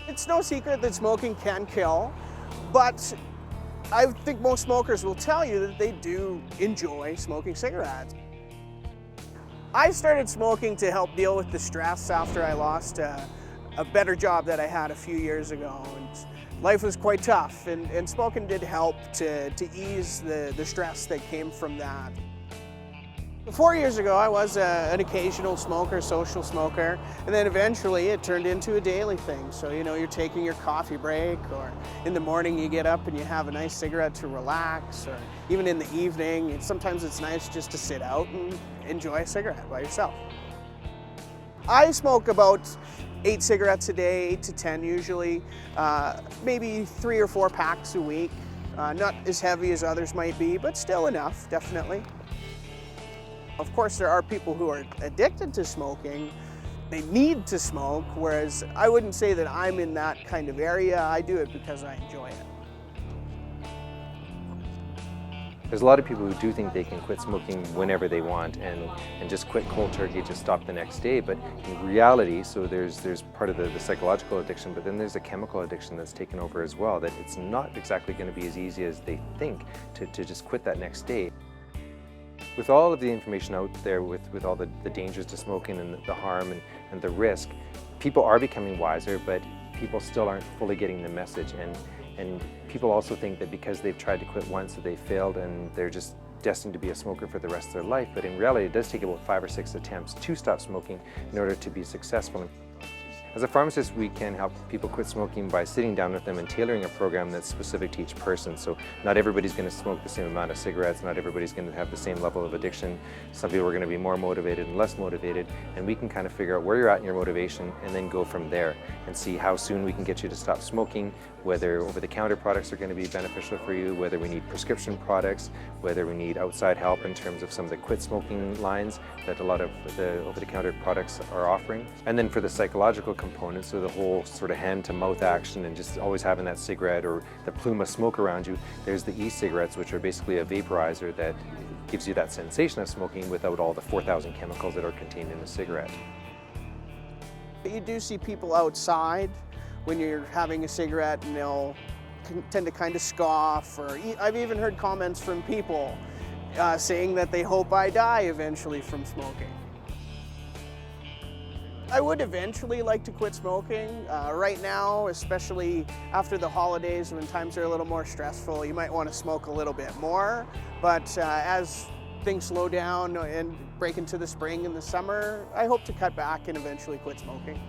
It's no secret that smoking can kill, but I think most smokers will tell you that they do enjoy smoking cigarettes. I started smoking to help deal with the stress after I lost a better job that I had a few years ago. And life was quite tough, and smoking did help to ease the stress that came from that. 4 years ago, I was an occasional smoker, social smoker, and then eventually it turned into a daily thing. So, you know, you're taking your coffee break, or in the morning you get up and you have a nice cigarette to relax, or even in the evening, sometimes it's nice just to sit out and enjoy a cigarette by yourself. I smoke about 8 cigarettes a day, 8 to 10 usually, maybe 3 or 4 packs a week. Not as heavy as others might be, but still enough, definitely. Of course, there are people who are addicted to smoking. They need to smoke, whereas I wouldn't say that I'm in that kind of area. I do it because I enjoy it. There's a lot of people who do think they can quit smoking whenever they want and just quit cold turkey, just stop the next day. But in reality, so there's part of the psychological addiction, but then there's a chemical addiction that's taken over as well, that it's not exactly going to be as easy as they think to just quit that next day. With all of the information out there, with all the dangers to smoking and the harm and the risk, people are becoming wiser, but people still aren't fully getting the message. And people also think that because they've tried to quit once that they failed and they're just destined to be a smoker for the rest of their life. But in reality, it does take about 5 or 6 attempts to stop smoking in order to be successful. As a pharmacist, we can help people quit smoking by sitting down with them and tailoring a program that's specific to each person. So not everybody's going to smoke the same amount of cigarettes, not everybody's going to have the same level of addiction. Some people are going to be more motivated and less motivated, and we can kind of figure out where you're at in your motivation and then go from there and see how soon we can get you to stop smoking, whether over-the-counter products are going to be beneficial for you, whether we need prescription products, whether we need outside help in terms of some of the quit smoking lines that a lot of the over-the-counter products are offering. And then for the psychological components, so the whole sort of hand-to-mouth action and just always having that cigarette or the plume of smoke around you, there's the e-cigarettes, which are basically a vaporizer that gives you that sensation of smoking without all the 4,000 chemicals that are contained in a cigarette. You do see people outside when you're having a cigarette, and they'll tend to kind of scoff, or I've even heard comments from people saying that they hope I die eventually from smoking. I would eventually like to quit smoking. Right now, especially after the holidays when times are a little more stressful, you might want to smoke a little bit more. But as things slow down and break into the spring and the summer, I hope to cut back and eventually quit smoking.